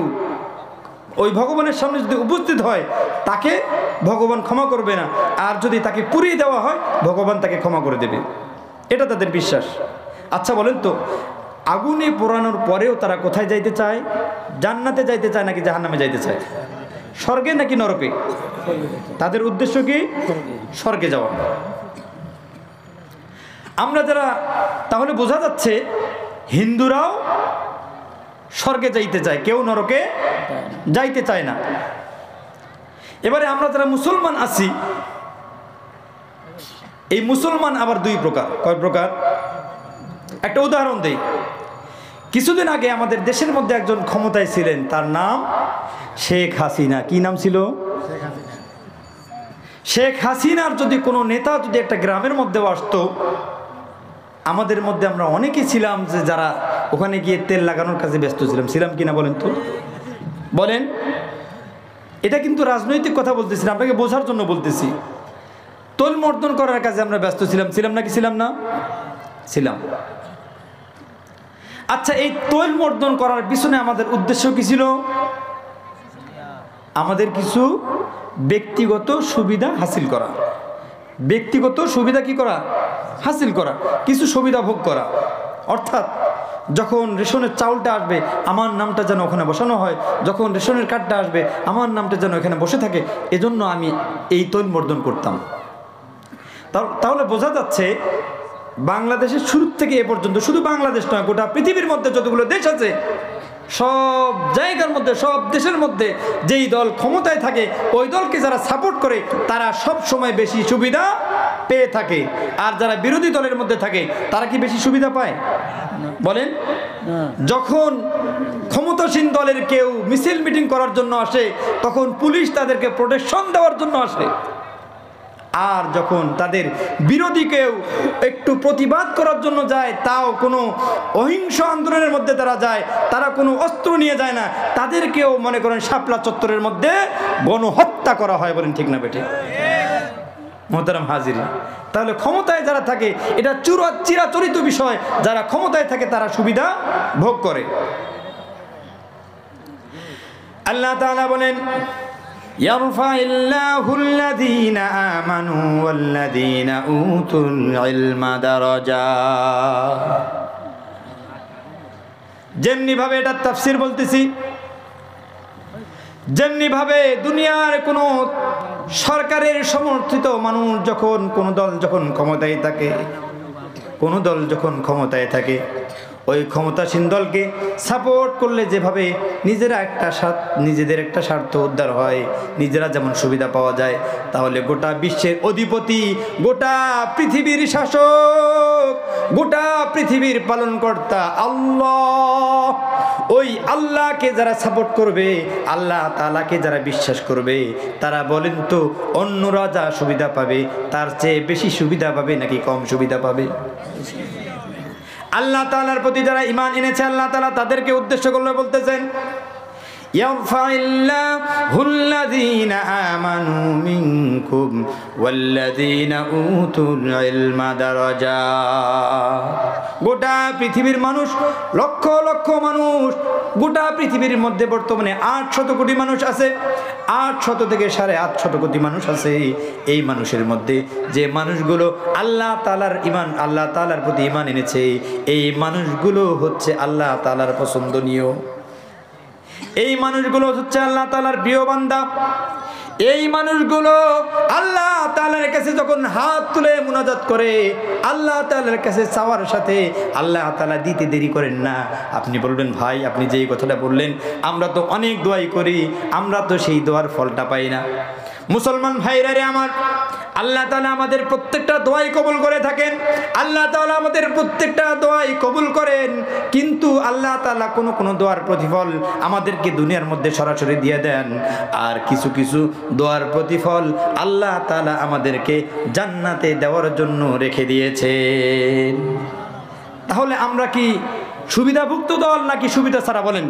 ওই ভগবানের সামনে যদি উপস্থিত হয়, তাকে ভগবান ক্ষমা করবে না, আর যদি তাকে পুড়িয়ে দেওয়া হয় ভগবান তাকে ক্ষমা করে দেবে। এটা তাদের বিশ্বাস। আচ্ছা বলেন তো, আগুনে পোড়ানোর পরেও তারা কোথায় যাইতে চায়? জান্নাতে যাইতে চায় নাকি জাহান্নামে যাইতে চায়? স্বর্গে নাকি নরকে? তাদের উদ্দেশ্য কি? স্বর্গে যাওয়া। আমরা যারা, তাহলে বোঝা যাচ্ছে হিন্দুরাও স্বর্গে যাইতে চায়, কেউ নরকে যাইতে চায় না। এবারে আমরা যারা মুসলমান আছি, এই মুসলমান আবার দুই প্রকার। কয় প্রকার? একটা উদাহরণ দেই। কিছুদিন আগে আমাদের দেশের মধ্যে একজন ক্ষমতায় ছিলেন, তার নাম শেখ হাসিনা। কি নাম ছিল? শেখ হাসিনার যদি কোনো নেতা যদি একটা গ্রামের মধ্যেও আসতো, আমাদের মধ্যে আমরা অনেকেই ছিলাম যে যারা ওখানে গিয়ে তেল লাগানোর কাজে ব্যস্ত ছিলাম। ছিলাম কিনা বলেন তো? বলেন। এটা কিন্তু রাজনৈতিক কথা বলতেছি না, আপনাকে বোঝার জন্য বলতেছি। তৈল মর্দন করার কাজে আমরা ব্যস্ত ছিলাম। ছিলাম নাকি ছিলাম না? ছিলাম। আচ্ছা, এই তৈল মর্দন করার পিছনে আমাদের উদ্দেশ্য কি ছিল? আমাদের কিছু ব্যক্তিগত সুবিধা হাসিল করা। ব্যক্তিগত সুবিধা কি করা? হাসিল করা, কিছু সুবিধা ভোগ করা। অর্থাৎ যখন রেশনের চাউলটা আসবে আমার নামটা যেন ওখানে বসানো হয়, যখন রেশনের কার্ডটা আসবে আমার নামটা যেন এখানে বসে থাকে, এজন্য আমি এই তৈল মর্দন করতাম। তাহলে বোঝা যাচ্ছে বাংলাদেশের শুরু থেকে এ পর্যন্ত, শুধু বাংলাদেশ নয়, গোটা পৃথিবীর মধ্যে যতগুলো দেশ আছে, সব জায়গার মধ্যে, সব দেশের মধ্যে যেই দল ক্ষমতায় থাকে, ওই দলকে যারা সাপোর্ট করে তারা সব সময় বেশি সুবিধা পেয়ে থাকে। আর যারা বিরোধী দলের মধ্যে থাকে তারা কি বেশি সুবিধা পায়? বলেন। যখন ক্ষমতাসীন দলের কেউ মিছিল মিটিং করার জন্য আসে, তখন পুলিশ তাদেরকে প্রোটেকশন দেওয়ার জন্য আসে। আর যখন তাদের বিরোধী কেউ একটু প্রতিবাদ করার জন্য যায়, তাও কোনো অহিংস আন্দোলনের মধ্যে তারা যায়, তারা কোনো অস্ত্র নিয়ে যায় না, তাদেরকেও মনে করেন শাপলা চত্বরের মধ্যে গণহত্যা করা হয়। বলেন ঠিক না বেঠিক? মোহতারাম হাজির, তাহলে ক্ষমতায় যারা থাকে এটা চিরাচরিত বিষয়, যারা ক্ষমতায় থাকে তারা সুবিধা ভোগ করে। আল্লাহ তাআলা বলেন ইয়ারফাইল্লাহুল্লাযীনা আমানু ওয়াল্লাযীনা উতুল ইলমা দারাজাত। যেমনি ভাবে এটা তাফসীর বলতেছি, যেমনি ভাবে দুনিয়ার কোনো সরকারের সমর্থিত মানুষ যখন কোনো দল যখন ক্ষমতায় থাকে, কোনো দল যখন ক্ষমতায় থাকে, ওই ক্ষমতাসীন দলকে সাপোর্ট করলে যেভাবে নিজেদের একটা স্বার্থ উদ্ধার হয়, নিজেরা যেমন সুবিধা পাওয়া যায়, তাহলে গোটা বিশ্বের অধিপতি, গোটা পৃথিবীর শাসক, গোটা পৃথিবীর পালনকর্তা আল্লাহ, ওই আল্লাহকে যারা সাপোর্ট করবে, আল্লাহ তাআলাকে যারা বিশ্বাস করবে, তারা বলেন তো অন্যরা যা সুবিধা পাবে তার চেয়ে বেশি সুবিধা পাবে নাকি কম সুবিধা পাবে? আল্লাহ তাআলার প্রতি যারা ঈমান এনেছে, আল্লাহ তাআলা তাদেরকে উদ্দেশ্য করে বলতেছেন ইয়ারফাইল্লাহুল্লাযীনা আমানু মিনকুম ওয়াল্লাযীনা উতুল ইলমা দারাজাত। গোটা পৃথিবীর মানুষ, লক্ষ লক্ষ মানুষ, গোটা পৃথিবীর মধ্যে বর্তমানে 800 কোটি মানুষ আছে, 800 থেকে 850 কোটি মানুষ আছে। এই মানুষের মধ্যে যে মানুষগুলো আল্লাহ তাআলার ঈমান, আল্লাহ তাআলার প্রতি ঈমান এনেছে, এই মানুষগুলো হচ্ছে আল্লাহ তাআলার পছন্দনীয়, এই মানুষগুলো হচ্ছে আল্লাহ তাআলার প্রিয় বান্দা। এই মানুষগুলো আল্লাহ তাআলার কাছে যখন হাত তুলে মুনাজাত করে, আল্লাহ তাআলার কাছে চাওয়ার সাথে আল্লাহ তাআলা দিতে দেরি করেন না। আপনি বলবেন ভাই আপনি যেই কথাটা বললেন, আমরা তো অনেক দোয়াই করি, আমরা তো সেই দোয়ার ফলটা পাই না। মুসলমান ভাইরা রে আমার, আল্লাহ তাআলা আমাদের প্রত্যেকটা দোয়াই কবুল করে থাকেন, আল্লাহ তাআলা আমাদের প্রত্যেকটা দোয়াই কবুল করেন, কিন্তু আল্লাহ তাআলা কোনো কোনো দোয়ার প্রতিফল আমাদেরকে দুনিয়ার মধ্যে সরাসরি দিয়ে দেন, আর কিছু কিছু দোয়ার প্রতিফল আল্লাহ তাআলা আমাদেরকে জান্নাতে দেওয়ার জন্য রেখে দিয়েছেন। তাহলে আমরা কি সুবিধাভুক্ত দল নাকি সুবিধা ছাড়া? বলেন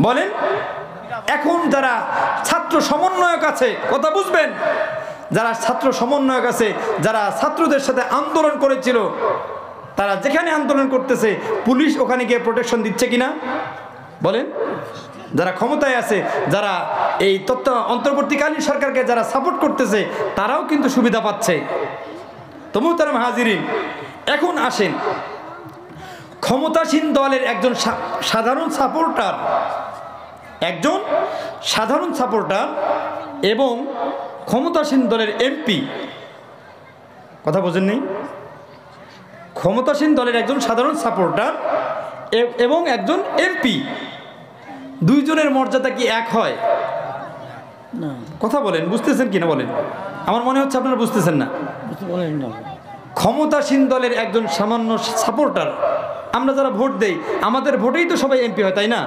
বলেন। এখন যারা ছাত্র সমন্বয়ক আছে, কথা বুঝবেন, যারা ছাত্র সমন্বয়ক আছে, যারা ছাত্রদের সাথে আন্দোলন করেছিল, তারা যেখানে আন্দোলন করতেছে পুলিশ ওখানে গিয়ে প্রোটেকশন দিচ্ছে কিনা বলেন? যারা ক্ষমতায় আছে, যারা এই অন্তর্বর্তীকালীন সরকারকে যারা সাপোর্ট করতেছে, তারাও কিন্তু সুবিধা পাচ্ছে। তো মুহতারাম হাজিরিন, এখন আসেন ক্ষমতাসীন দলের একজন সাধারণ সাপোর্টার, একজন সাধারণ সাপোর্টার এবং ক্ষমতাসীন দলের এমপি, কথা বোঝেননি? ক্ষমতাসীন দলের একজন সাধারণ সাপোর্টার এবং একজন এমপি, দুইজনের মর্যাদা কি এক হয়? না। কথা বলেন, বুঝতেছেন কিনা বলেন? আমার মনে হচ্ছে আপনারা বুঝতেছেন না। ক্ষমতাসীন দলের একজন সামান্য সাপোর্টার, আমরা যারা ভোট দেই, আমাদের ভোটেই তো সবাই এমপি হয়, তাই না?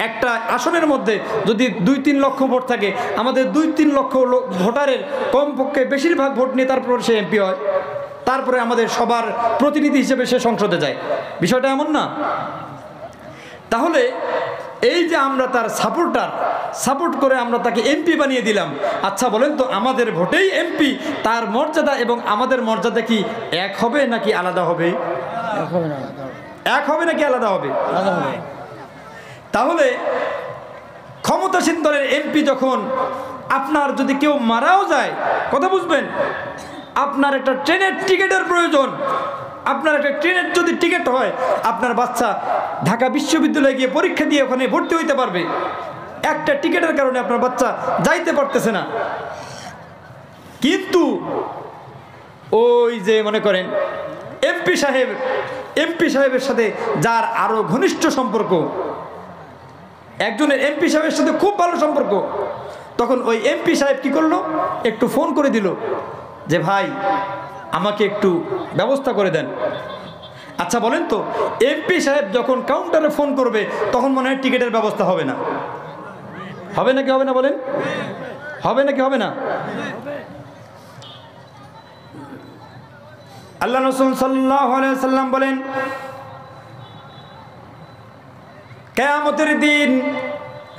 একটা আসনের মধ্যে যদি 2-3 লক্ষ ভোট থাকে, আমাদের 2-3 লক্ষ ভোটারের কমপক্ষে বেশিরভাগ ভোট নিয়ে তারপর সে এমপি হয়, তারপরে আমাদের সবার প্রতিনিধি হিসেবে সে সংসদে যায়। বিষয়টা এমন না? তাহলে এই যে আমরা তার সাপোর্ট করে আমরা তাকে এমপি বানিয়ে দিলাম, আচ্ছা বলেন তো আমাদের ভোটেই এমপি, তার মর্যাদা এবং আমাদের মর্যাদা কি এক হবে নাকি আলাদা হবে? এক হবে নাকি আলাদা হবে? তাহলে ক্ষমতাসীন দলের এমপি যখন, আপনার যদি কেউ মারাও যায়, কথা বুঝবেন, আপনার একটা ট্রেনের টিকিটের প্রয়োজন, আপনার একটা ট্রেনের যদি টিকিট হয়, আপনার বাচ্চা ঢাকা বিশ্ববিদ্যালয়ে গিয়ে পরীক্ষা দিয়ে ওখানে ভর্তি হইতে পারবে, একটা টিকিটের কারণে আপনার বাচ্চা যাইতে পারতেছে না। কিন্তু ওই যে মনে করেন এমপি সাহেবের সাথে যার আরো ঘনিষ্ঠ সম্পর্ক, একজনের এমপি সাহেবের সাথে খুব ভালো সম্পর্ক, তখন ওই এমপি সাহেব কি করলো, একটু ফোন করে দিল যে ভাই আমাকে একটু ব্যবস্থা করে দেন। আচ্ছা বলেন তো, এমপি সাহেব যখন কাউন্টারে ফোন করবে তখন মনে হয় টিকিটের ব্যবস্থা হবে না? হবে নাকি হবে না বলেন? হবে নাকি হবে না? আল্লাহ রাসূল সাল্লাল্লাহু আলাইহি ওয়াসাল্লাম বলেন, কিয়ামতের দিন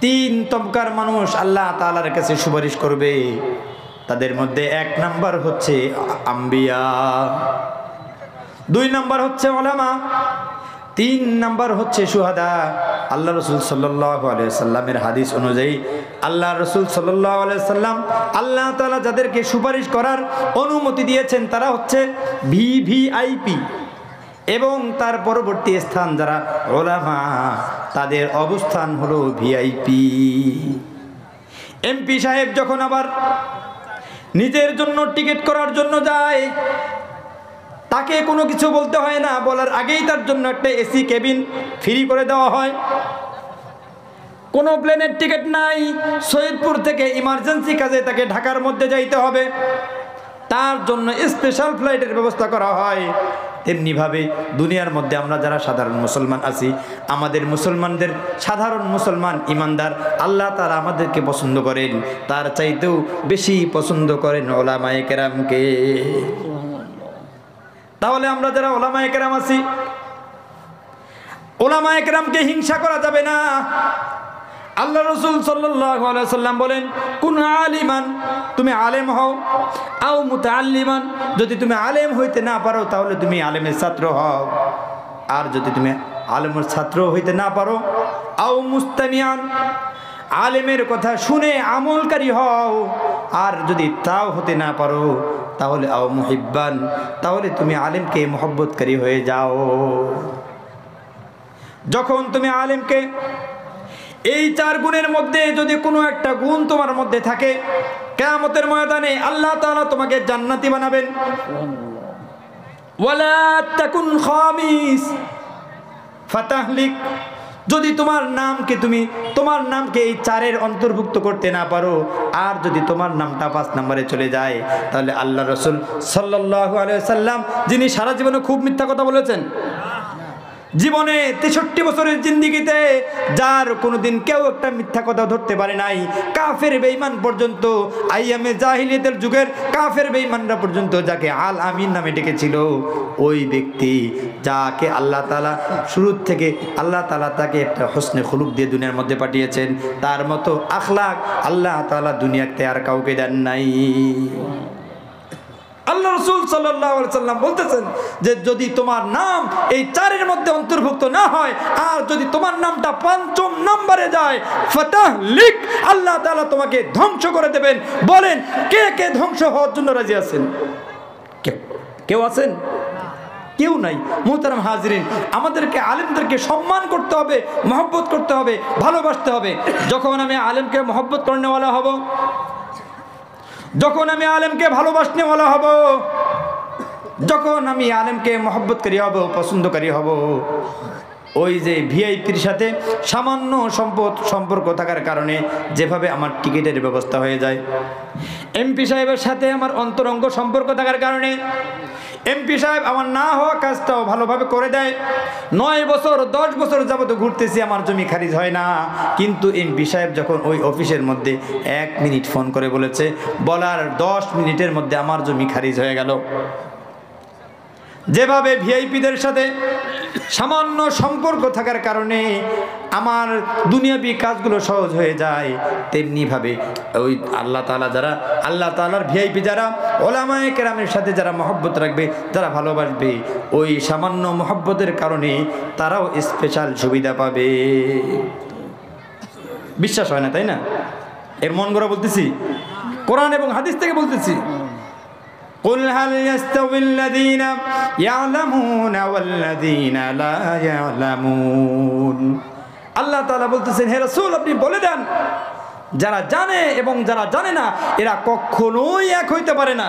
3 তবকার মানুষ আল্লাহ তাআলার কাছে সুপারিশ করবে। তাদের মধ্যে 1 নাম্বার হচ্ছে আম্বিয়া, 2 নাম্বার হচ্ছে উলামা, 3 নাম্বার হচ্ছে শুহাদা। আল্লাহ রসুল সাল্লাল্লাহু আলাইহি সাল্লামের হাদিস অনুযায়ী আল্লাহ রসুল সাল্লাল্লাহু আলাইহি সাল্লাম আল্লাহ তাআলা যাদেরকে সুপারিশ করার অনুমতি দিয়েছেন তারা হচ্ছে ভিভিআইপি, এবং তার পরবর্তী স্থান যারা উলামা তাদের অবস্থান হলো ভিআইপি। এমপি সাহেব যখন আবার নিজের জন্য টিকিট করার জন্য যায়, তাকে কোনো কিছু বলতে হয় না, বলার আগেই তার জন্য একটা এসি কেবিন ফ্রি করে দেওয়া হয়। কোনো প্লেনের টিকিট নাই, সৈয়দপুর থেকে ইমার্জেন্সি কাজে তাকে ঢাকার মধ্যে যাইতে হবে, তার জন্য স্পেশাল ফ্লাইটের ব্যবস্থা করা হয়। তেমনিভাবে দুনিয়ার মধ্যে আমরা যারা সাধারণ মুসলমান আছি, আমাদের মুসলমানদের সাধারণ মুসলমান ইমানদার আল্লাহ তাআলা আমাদেরকে পছন্দ করেন, তার চাইতেও বেশি পছন্দ করেন উলামায়ে কেরামকে। তাহলে আমরা যারা উলামায়ে কেরাম আছি, উলামায়ে কেরামকে হিংসা করা যাবে না। আল্লাহ রসুল সাল্লাল্লাহু আলাইহি সাল্লাম বলেন, কুন আলিমান, তুমি আলেম হও, আও মুতাআল্লিমান, যদি তুমি আলেম হইতে না পারো তাহলে তুমি আলেমের ছাত্র হও, আর যদি তুমি আলেমের ছাত্র হইতে না পারো, আও মুস্তামিয়ান, আলেমের কথা শুনে আমলকারী হও, আর যদি তাও হতে না পারো তাহলে আও মুহিব্বান, তাহলে তুমি আলেমকে মহব্বতকারী হয়ে যাও। যখন তুমি আলেমকে এই 4 গুণের মধ্যে যদি কোনো একটা গুণ তোমার মধ্যে থাকে, কিয়ামতের ময়দানে আল্লাহ তাআলা তোমাকে জান্নাতি বানাবেন। ওয়ালা তাকুন খামিস ফাতাহলিক, যদি তোমার নামকে এই 4-এর অন্তর্ভুক্ত করতে না পারো, আর যদি তোমার নামটা 5 নম্বরে চলে যায়, তাহলে আল্লাহ রাসূল সাল্লাল্লাহু আলাইহি সাল্লাম, যিনি সারা জীবনে খুব মিথ্যা কথা বলেছেন, জীবনে 63 বছরের জিন্দেগিতে যার কোনোদিন কেউ একটা মিথ্যা কথা ধরতে পারে নাই, কাফের বেঈমান পর্যন্ত, আইয়ামে জাহিলিয়াতের যুগের কাফের বেঈমানরা পর্যন্ত যাকে আল আমিন নামে ডেকেছিল, ওই ব্যক্তি যাকে আল্লাহ তাআলা শুরু থেকে আল্লাহ তাআলা তাকে একটা হোসনে খুলুক দিয়ে দুনিয়ার মধ্যে পাঠিয়েছেন, তার মতো আখলাক আল্লাহ তাআলা দুনিয়াতে আর কাউকে দেন নাই। আল্লাহ রাসূল সাল্লাল্লাহু আলাইহি সাল্লাম বলতেছেন যে যদি তোমার নাম এই 4-এর মধ্যে অন্তর্ভুক্ত না হয়, আর যদি তোমার নামটা 5ম নম্বরে যায়, ফাতাহলিক, আল্লাহ তাআলা তোমাকে ধ্বংস করে দেবেন। বলেন কে কে ধ্বংস হওয়ার জন্য রাজি আছেন? কেউ আছেন? কেউ নাই। মুহতারাম হাজিরিন, আমাদেরকে আলেমদেরকে সম্মান করতে হবে, মহব্বত করতে হবে, ভালোবাসতে হবে। যখন আমি আলেমকে মহব্বত করনেওয়ালা হব, যখন আমি আলেমকে ভালোবাসনেওয়ালা হব, যখন আমি আলেমকে মহব্বতকারী হব, পছন্দকারী হব, ওই যে ভিআইপির সাথে সামান্য সম্পর্ক থাকার কারণে যেভাবে আমার টিকিটের ব্যবস্থা হয়ে যায়, এমপি সাহেবের সাথে আমার অন্তরঙ্গ সম্পর্ক থাকার কারণে এমপি সাহেব আমার না হওয়া কাজটাও ভালোভাবে করে দেয়। 9 বছর 10 বছর যাবত ঘুরতেছি, আমার জমি খারিজ হয় না, কিন্তু এমপি সাহেব যখন ওই অফিসের মধ্যে 1 মিনিট ফোন করে বলেছে, বলার 10 মিনিটের মধ্যে আমার জমি খারিজ হয়ে গেল। যেভাবে ভিআইপিদের সাথে সামান্য সম্পর্ক থাকার কারণে আমার দুনিয়াবি কাজগুলো সহজ হয়ে যায়, তেমনিভাবে ওই আল্লাহ তাআলা যারা আল্লাহ তাআলার ভিআইপি যারা উলামায়ে কেরামের সাথে যারা মহব্বত রাখবে, যারা ভালোবাসবে, ওই সামান্য মহব্বতের কারণে তারাও স্পেশাল সুবিধা পাবে। বিশ্বাস হয় না, তাই না? এর মন গড়া বলতেছি, কোরআন এবং হাদিস থেকে বলতেছি। قل هل يستوي الذين يعلمون والذين لا يعلمون, আল্লাহ তাআলা বলতেছেন, হে রাসূল আপনি বলে দেন, যারা জানে এবং যারা জানে না এরা কখনোই এক হইতে পারে না।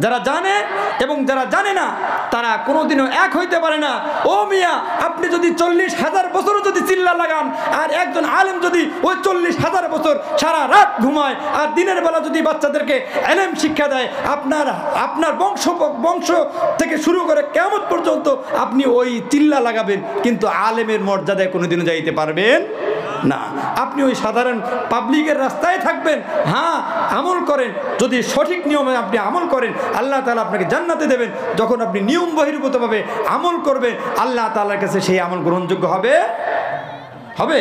যারা জানে এবং যারা জানে না তারা কোনোদিনও এক হইতে পারে না। ও মিয়া, আপনি যদি 40,000 বছরও যদি চিল্লা লাগান, আর একজন আলেম যদি ওই 40,000 বছর সারা রাত ঘুমায়, আর দিনের বেলা যদি বাচ্চাদেরকে ইলম শিক্ষা দেয়, আপনার বংশ থেকে শুরু করে কিয়ামত পর্যন্ত আপনি ওই চিল্লা লাগাবেন, কিন্তু আলেমের মর্যাদায় কোনোদিনও যাইতে পারবেন না। আপনি ওই সাধারণ পাবলিকের রাস্তায় থাকবেন। হ্যাঁ, আমল করেন, যদি সঠিক নিয়মে আপনি আমল করেন আল্লাহ তাআলা আপনাকে জান্নাতে দেবেন। যখন আপনি নিয়ম বহির্ভূতভাবে আমল করবেন, আল্লাহ তাআলার কাছে সেই আমল গ্রহণযোগ্য হবে।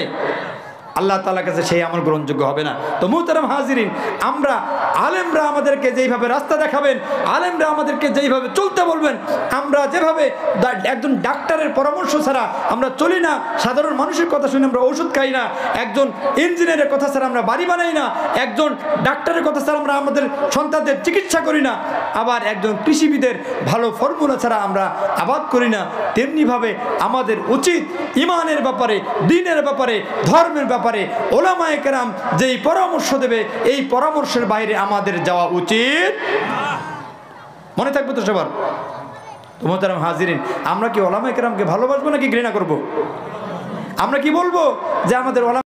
আল্লাহ তাআলার কাছে সেই আমল গ্রহণযোগ্য হবে না। তো মুহতারাম হাজিরিন, আমরা আলেমরা আমাদেরকে যেইভাবে রাস্তা দেখাবেন, আলেমরা আমাদেরকে যেইভাবে চলতে বলবেন, আমরা যেভাবে একজন ডাক্তারের পরামর্শ ছাড়া আমরা চলি না, সাধারণ মানুষের কথা শুনে আমরা ওষুধ খাই না, একজন ইঞ্জিনিয়ারের কথা ছাড়া আমরা বাড়ি বানাই না, একজন ডাক্তারের কথা ছাড়া আমরা আমাদের সন্তানদের চিকিৎসা করি না, আবার একজন কৃষিবিদের ভালো ফর্মুলা ছাড়া আমরা আবাদ করি না, তেমনিভাবে আমাদের উচিত ইমানের ব্যাপারে, দ্বীনের ব্যাপারে, ধর্মের ব্যাপারে ওলামায়ে কেরাম যেই পরামর্শ দেবে এই পরামর্শের বাইরে আমাদের যাওয়া উচিত। মনে থাকবে তো সবার? তো মুহতারাম হাজিরিন, আমরা কি ওলামায়ে কেরামকে ভালোবাসবো নাকি ঘৃণা করব? আমরা কি বলবো যে আমাদের ওলামা